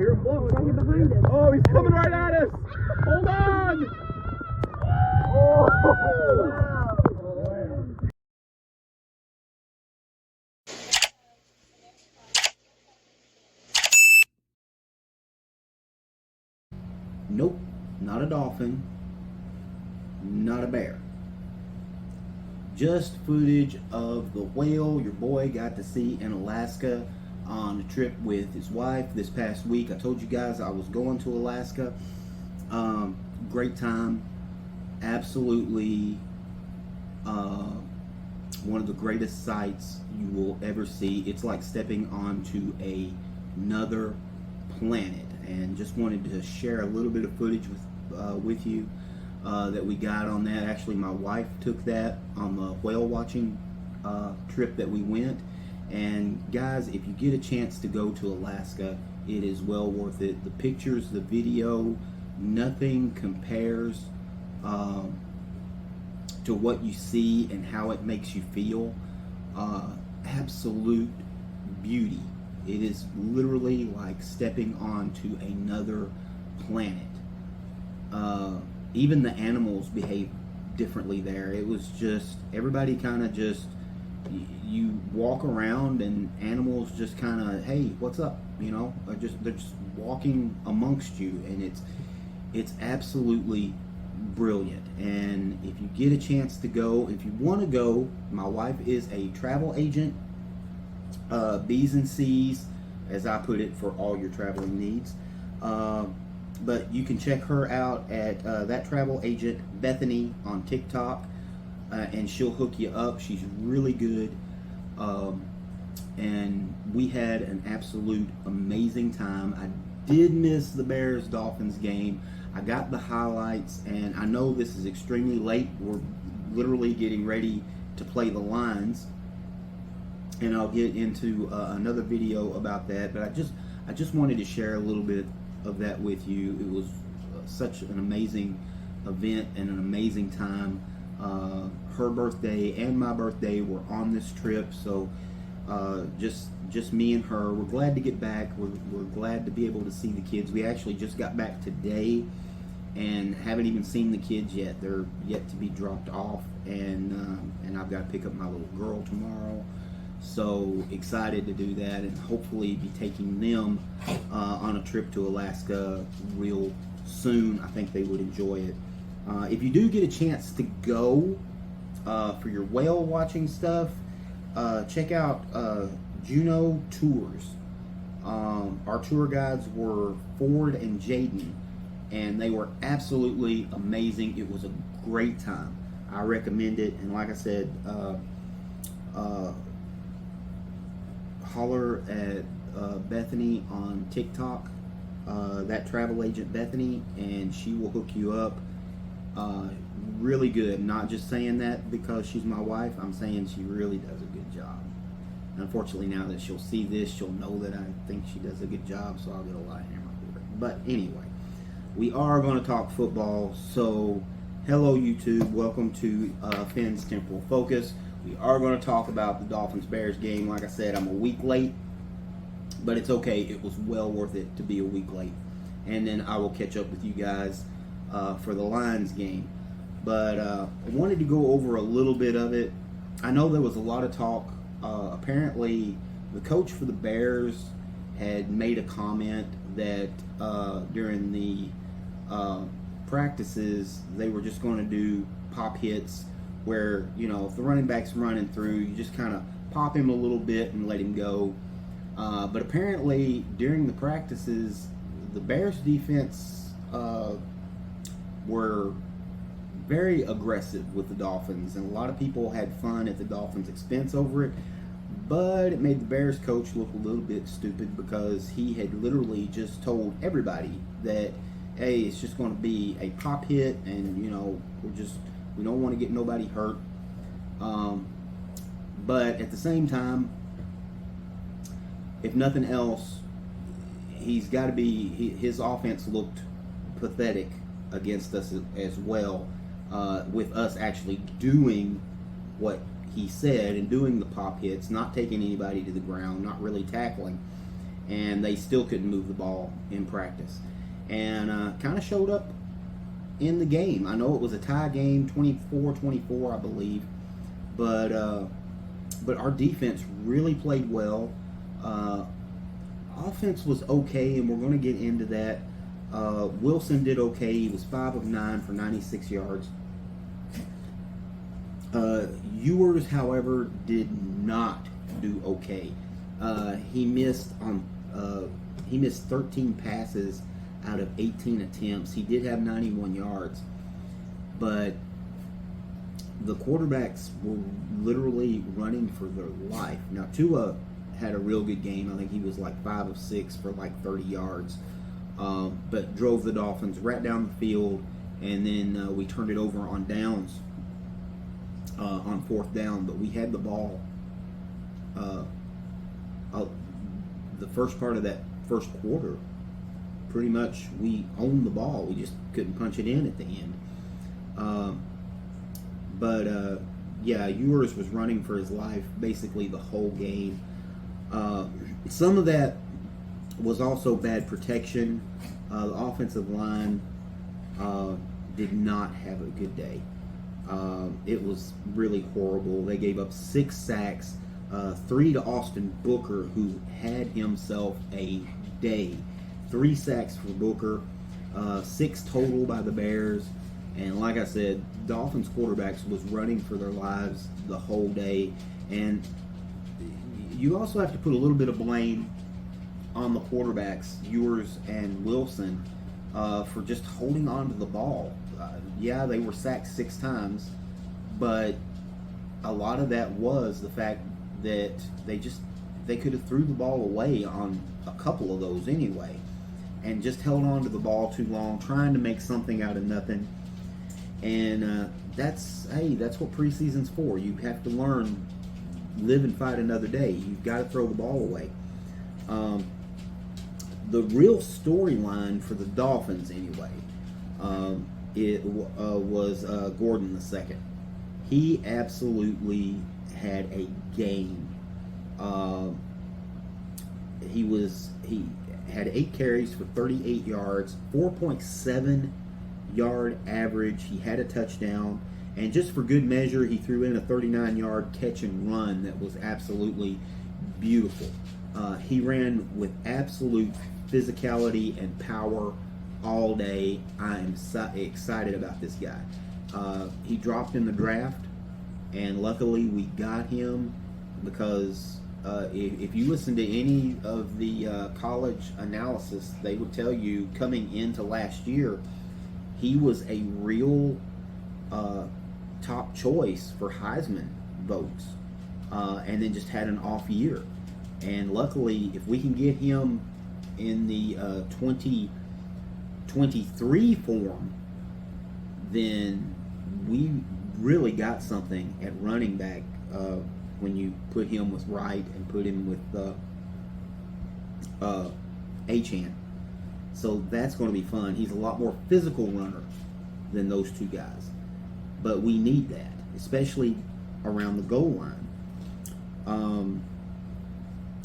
hear him blowing. Right here behind us. Oh, he's coming right at us. Hold on. Oh, wow. Nope, not a dolphin, not a bear. Just footage of the whale your boy got to see in Alaska on a trip with his wife this past week. I told you guys I was going to Alaska. Great time. Absolutely one of the greatest sights you will ever see. It's like stepping onto another planet. And just wanted to share a little bit of footage with you that we got on that. Actually, my wife took that on the whale watching trip that we went. And guys, if you get a chance to go to Alaska, it is well worth it. The pictures, the video, nothing compares to what you see and how it makes you feel. Absolute beauty. It is literally like stepping onto another planet. Even the animals behave differently there. It was just, everybody kind of just, you walk around and animals just kind of, hey, what's up? You know, they're just walking amongst you, and it's absolutely brilliant. And if you get a chance to go, if you want to go, my wife is a travel agent. B's and C's, as I put it, for all your traveling needs. But you can check her out at that travel agent Bethany on TikTok, and she'll hook you up. She's really good, and we had an absolute amazing time. I did miss the Bears Dolphins game. I got the highlights, and I know this is extremely late. We're literally getting ready to play the Lions, and I'll get into another video about that. But I just wanted to share a little bit of that with you. It was such an amazing event and an amazing time. Her birthday and my birthday were on this trip, so just me and her. We're glad to get back. We're glad to be able to see the kids. We actually just got back today and haven't even seen the kids yet. They're yet to be dropped off, and I've got to pick up my little girl tomorrow. So excited to do that, and hopefully be taking them on a trip to Alaska real soon. I think they would enjoy it. If you do get a chance to go for your whale watching stuff, check out Juneau Tours. Our tour guides were Ford and Jaden, and they were absolutely amazing. It was a great time. I recommend it, and like I said, holler at Bethany on TikTok, that travel agent Bethany, and she will hook you up. Really good. Not just saying that because she's my wife. I'm saying she really does a good job. Unfortunately, now that she'll see this, she'll know that I think she does a good job, so I'll get a lot of hammer for it. But anyway, we are going to talk football. So hello YouTube, welcome to Finn's Temporal Focus. We are going to talk about the Dolphins-Bears game. Like I said, I'm a week late, but it's okay. It was well worth it to be a week late. And then I will catch up with you guys for the Lions game. But I wanted to go over a little bit of it. I know there was a lot of talk. Apparently, the coach for the Bears had made a comment that during the practices, they were just going to do pop hits where, you know, if the running back's running through, you just kind of pop him a little bit and let him go. But apparently, during the practices, the Bears defense were very aggressive with the Dolphins, and a lot of people had fun at the Dolphins' expense over it. But it made the Bears coach look a little bit stupid because he had literally just told everybody that, hey, it's just going to be a pop hit, and, you know, we don't want to get nobody hurt. But at the same time, if nothing else, he's got to be, his offense looked pathetic against us as well, with us actually doing what he said and doing the pop hits, not taking anybody to the ground, not really tackling. and they still couldn't move the ball in practice. And kind of showed up in the game. I know it was a tie game, 24-24, I believe, but our defense really played well. Offense was okay, and we're going to get into that. Wilson did okay. He was 5 of 9 for 96 yards. Ewers, however, did not do okay. He missed 13 passes out of 18 attempts. He did have 91 yards, but the quarterbacks were literally running for their life. Now, Tua had a real good game. I think he was like 5 of 6 for like 30 yards, but drove the Dolphins right down the field, and then we turned it over on downs, on 4th down. But we had the ball the first part of that first quarter. Pretty much we owned the ball. We just couldn't punch it in at the end. Yeah, Ewers was running for his life basically the whole game. Some of that was also bad protection. The offensive line did not have a good day. It was really horrible. They gave up 6 sacks, 3 to Austin Booker, who had himself a day. 3 sacks for Booker, 6 total by the Bears. And like I said, Dolphins quarterbacks was running for their lives the whole day. And you also have to put a little bit of blame on the quarterbacks, Ewers and Wilson, for just holding on to the ball. Yeah, they were sacked 6 times, but a lot of that was the fact that they could have threw the ball away on a couple of those anyway, and just held on to the ball too long, trying to make something out of nothing. And that's what preseason's for. You have to learn, live and fight another day. You've got to throw the ball away. The real storyline for the Dolphins, anyway, was Gordon II. He absolutely had a game. He had 8 carries for 38 yards, 4.7 yard average. He had a touchdown, and just for good measure, he threw in a 39-yard catch and run that was absolutely beautiful. He ran with absolute physicality and power all day. I am excited about this guy. He dropped in the draft, and luckily we got him, because if you listen to any of the college analysis, they would tell you coming into last year, he was a real top choice for Heisman votes, and then just had an off year. And luckily, if we can get him in the 2023 form, then we really got something at running back when you put him with Wright and put him with Achane. So that's going to be fun. He's a lot more physical runner than those 2 guys. But we need that, especially around the goal line.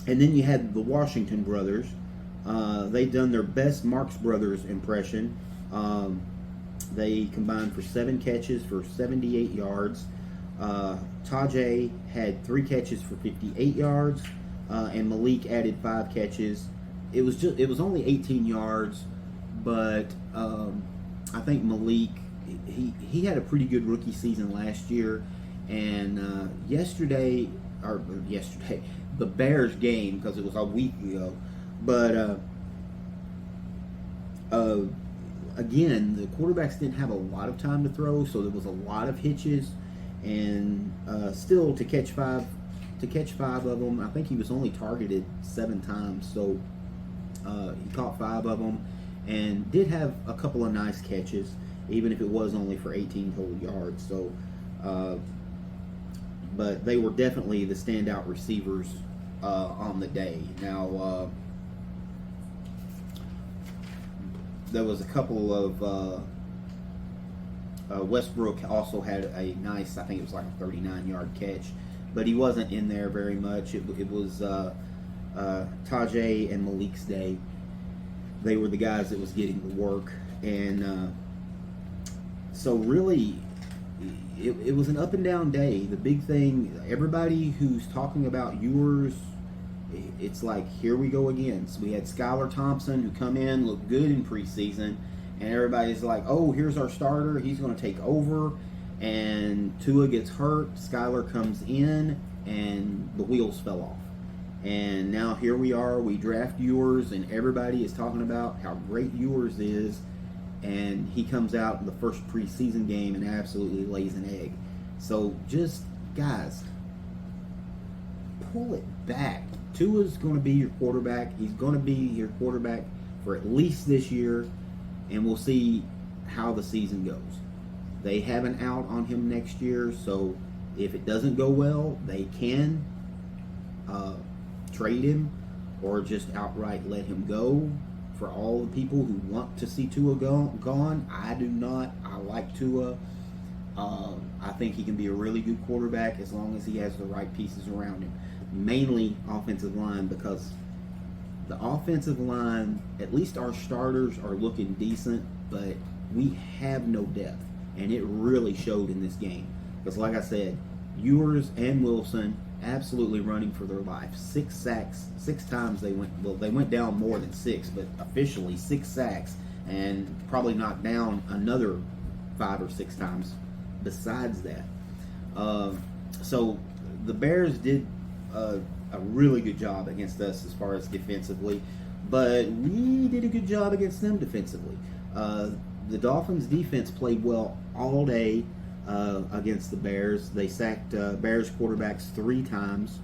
And then you had the Washington brothers. They done their best Marx Brothers impression. They combined for 7 catches for 78 yards. Tajay had 3 catches for 58 yards, and Malik added 5 catches. It was only 18 yards, but I think Malik, he had a pretty good rookie season last year, and yesterday, the Bears game, because it was a week ago, but again, the quarterbacks didn't have a lot of time to throw, so there was a lot of hitches, and still to catch five of them. I think he was only targeted 7 times, so he caught 5 of them, and did have a couple of nice catches, even if it was only for 18 total yards. So, but they were definitely the standout receivers on the day. Now, there was a couple of Westbrook also had a nice, I think it was like a 39-yard catch, but he wasn't in there very much. It was Tajay and Malik's day. They were the guys that was getting the work, and so really, it was an up and down day. The big thing, everybody who's talking about Ewers, it's like, here we go again. So we had Skylar Thompson, who come in, looked good in preseason, and everybody's like, oh, here's our starter, he's going to take over. And Tua gets hurt, Skylar comes in, and the wheels fell off. And now here we are, we draft Ewers, and everybody is talking about how great Ewers is, and he comes out in the first preseason game and absolutely lays an egg. So just, guys, pull it back. Tua's going to be your quarterback. He's going to be your quarterback for at least this year, and we'll see how the season goes. They have an out on him next year, so if it doesn't go well, they can trade him or just outright let him go. For all the people who want to see Tua gone, I do not. I like Tua. I think he can be a really good quarterback as long as he has the right pieces around him. Mainly offensive line, because the offensive line, at least our starters are looking decent, but we have no depth. And it really showed in this game. Because like I said, Ewers and Wilson absolutely running for their life. 6 sacks, 6 times they went down more than 6, but officially 6 sacks, and probably knocked down another 5 or 6 times besides that. So the Bears did a really good job against us as far as defensively, but we did a good job against them defensively. The Dolphins defense played well all day against the Bears. They sacked Bears quarterbacks 3 times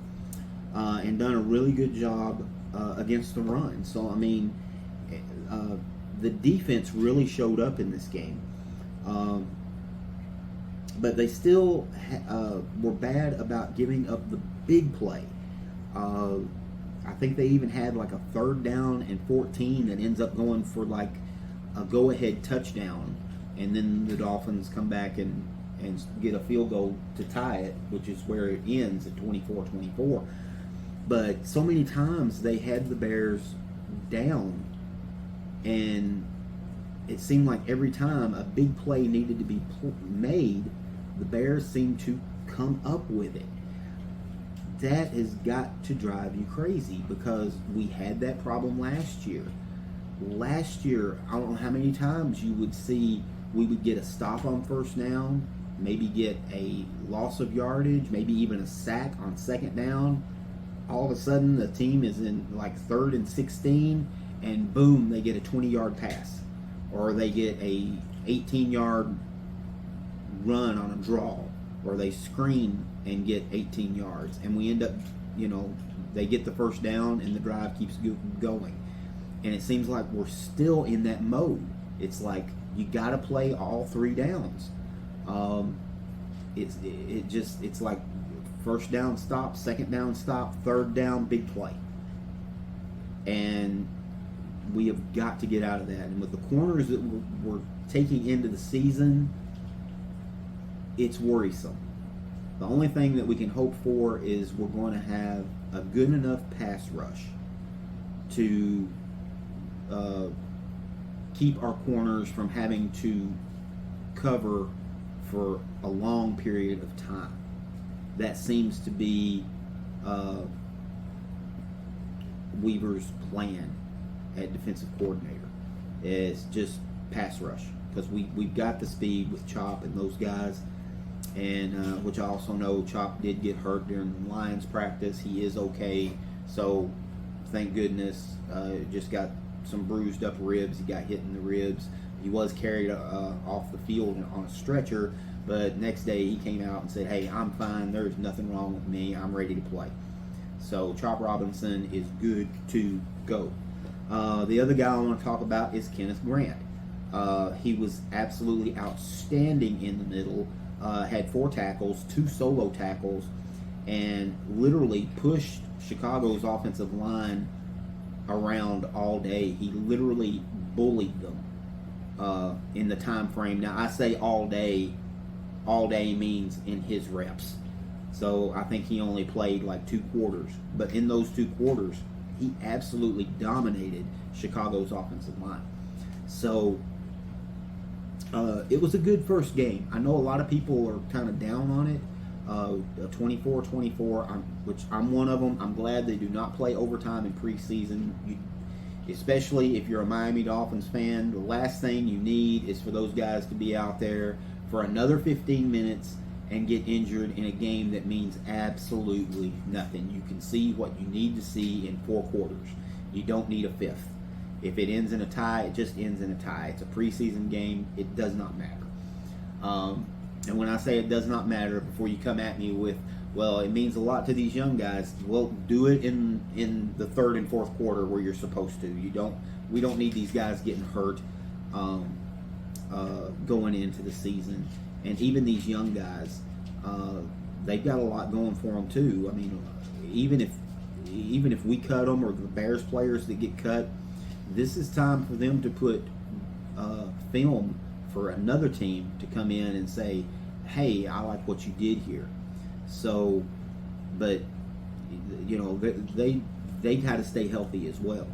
and done a really good job against the run. So, I mean, the defense really showed up in this game. But they still were bad about giving up the big play. I think they even had like a 3rd down and 14 that ends up going for like a go-ahead touchdown, and then the Dolphins come back and get a field goal to tie it, which is where it ends at 24-24. But so many times they had the Bears down, and it seemed like every time a big play needed to be made, the Bears seemed to come up with it. That has got to drive you crazy, because we had that problem last year. Last year, I don't know how many times you would see we would get a stop on 1st down, maybe get a loss of yardage, maybe even a sack on 2nd down. All of a sudden, the team is in like 3rd and 16, and boom, they get a 20-yard pass, or they get a 18-yard run on a draw, or they screen and get 18 yards, and we end up, they get the 1st down, and the drive keeps going. And it seems like we're still in that mode. It's like you got to play all 3 downs. It's like 1st down stop, 2nd down stop, 3rd down big play. And we have got to get out of that. And with the corners that we're taking into the season, it's worrisome. The only thing that we can hope for is we're going to have a good enough pass rush to keep our corners from having to cover for a long period of time. That seems to be Weaver's plan at defensive coordinator, is just pass rush, because we've got the speed with Chop and those guys, and which I also know Chop did get hurt during the Lions practice. He is okay, so thank goodness. Just got some bruised up ribs. He got hit in the ribs. He was carried off the field on a stretcher, but next day he came out and said, hey, I'm fine. There's nothing wrong with me. I'm ready to play. So Chop Robinson is good to go. The other guy I want to talk about is Kenneth Grant. He was absolutely outstanding in the middle. Had 4 tackles, 2 solo tackles, and literally pushed Chicago's offensive line around all day. He literally bullied them in the time frame. Now, I say all day means in his reps. So I think he only played like 2 quarters. But in those 2 quarters, he absolutely dominated Chicago's offensive line. So it was a good first game. I know a lot of people are kind of down on it. 24-24, which I'm one of them. I'm glad they do not play overtime in preseason. Especially if you're a Miami Dolphins fan, the last thing you need is for those guys to be out there for another 15 minutes and get injured in a game that means absolutely nothing. You can see what you need to see in 4 quarters. You don't need a fifth. If it ends in a tie, it just ends in a tie. It's a preseason game. It does not matter. And when I say it does not matter, before you come at me with, well, it means a lot to these young guys, well, do it in the 3rd and 4th quarter where you're supposed to. We don't need these guys getting hurt going into the season. And even these young guys, they've got a lot going for them too. I mean, even if we cut them, or the Bears players that get cut, this is time for them to put film for another team to come in and say, hey, I like what you did here. So, but they got to stay healthy as well.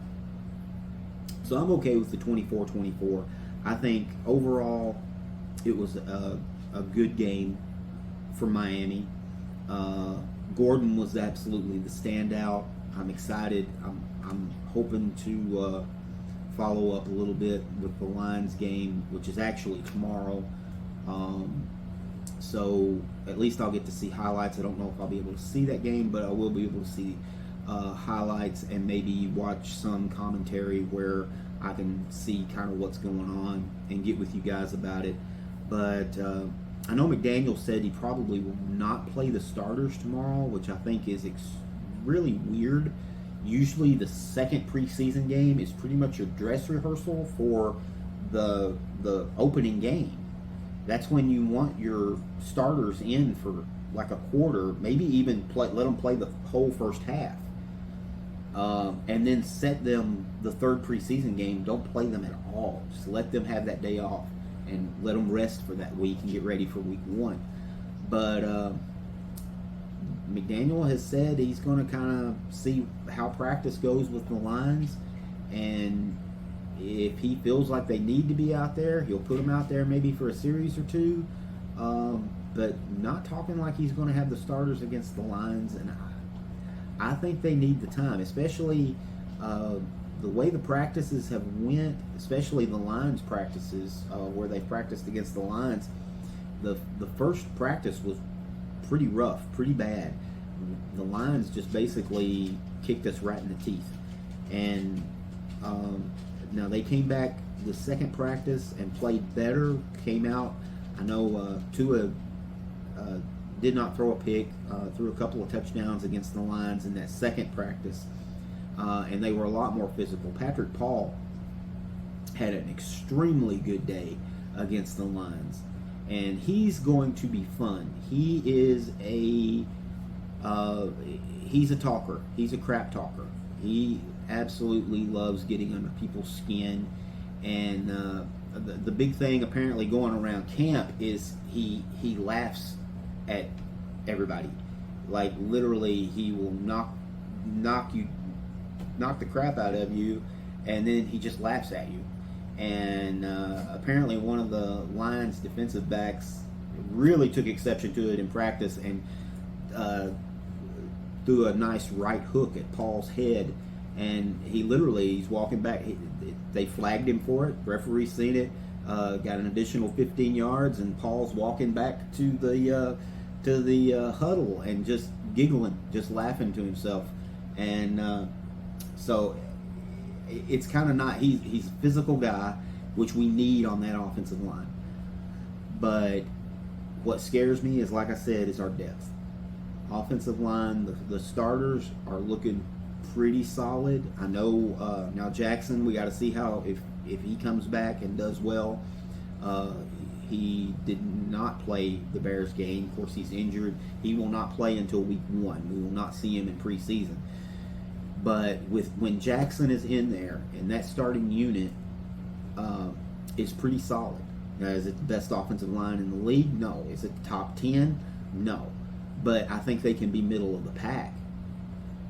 So I'm okay with the 24-24. I think overall it was a good game for Miami. Gordon was absolutely the standout. I'm excited. I'm hoping to follow up a little bit with the Lions game, which is actually tomorrow. So at least I'll get to see highlights. I don't know if I'll be able to see that game, but I will be able to see highlights and maybe watch some commentary where I can see kind of what's going on and get with you guys about it. But I know McDaniel said he probably will not play the starters tomorrow, which I think is really weird. Usually the second preseason game is pretty much your dress rehearsal for the opening game. That's when you want your starters in for like a quarter, maybe even let them play the whole first half. And then set them the 3rd preseason game. Don't play them at all. Just let them have that day off and let them rest for that week and get ready for week 1. But McDaniel has said he's going to kind of see how practice goes with the Lions, and if he feels like they need to be out there, he'll put them out there maybe for a series or 2, but not talking like he's going to have the starters against the Lions. And I think they need the time, especially the way the practices have went, especially the Lions practices where they practiced against the Lions. The first practice was pretty rough, pretty bad. The Lions just basically kicked us right in the teeth. And now they came back the second practice and played better, came out. I know Tua did not throw a pick, threw a couple of touchdowns against the Lions in that second practice. And they were a lot more physical. Patrick Paul had an extremely good day against the Lions. And he's going to be fun. He is he's a talker. He's a crap talker. He absolutely loves getting under people's skin. And the big thing apparently going around camp is he laughs at everybody. Like literally, he will knock the crap out of you, and then he just laughs at you. And apparently one of the Lions defensive backs really took exception to it in practice and threw a nice right hook at Paul's head. And he's walking back. They flagged him for it. Referee seen it. Got an additional 15 yards, and Paul's walking back to the huddle and just giggling, just laughing to himself. And so it's kind of not. He's a physical guy, which we need on that offensive line. But what scares me is, like I said, is our depth. Offensive line, the starters are looking pretty solid. I know now Jackson, we got to see how if he comes back and does well. He did not play the Bears game. Of course, he's injured. He will not play until week 1. We will not see him in preseason. But when Jackson is in there, and that starting unit is pretty solid. Now, is it the best offensive line in the league? No. Is it the top 10? No. But I think they can be middle of the pack.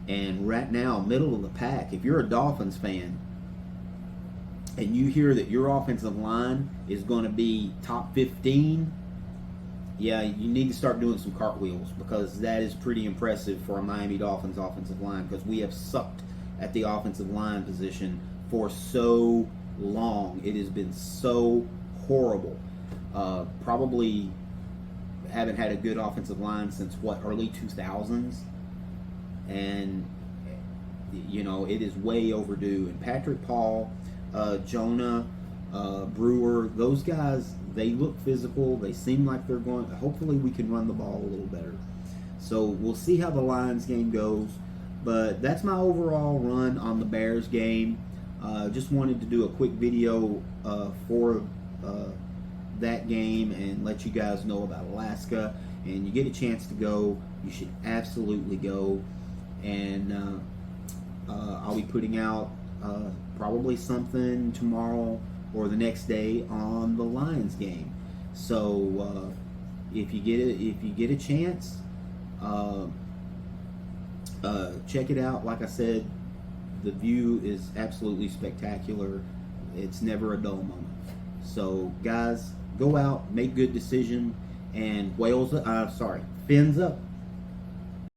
And right now, middle of the pack, if you're a Dolphins fan and you hear that your offensive line is going to be top 15, yeah, you need to start doing some cartwheels, because that is pretty impressive for a Miami Dolphins offensive line, because we have sucked at the offensive line position for so long. It has been so horrible. Probably haven't had a good offensive line since early 2000s, and it is way overdue. And Patrick Paul, Jonah, Brewer, those guys, they look physical. They seem like they're going. Hopefully, we can run the ball a little better. So we'll see how the Lions game goes. But that's my overall run on the Bears game. Just wanted to do a quick video for that game and let you guys know about Alaska. And you get a chance to go, you should absolutely go. And I'll be putting out probably something tomorrow or the next day on the Lions game. So if you get a chance, check it out. Like I said, the view is absolutely spectacular. It's never a dull moment. So guys, go out, make good decision, and fins up.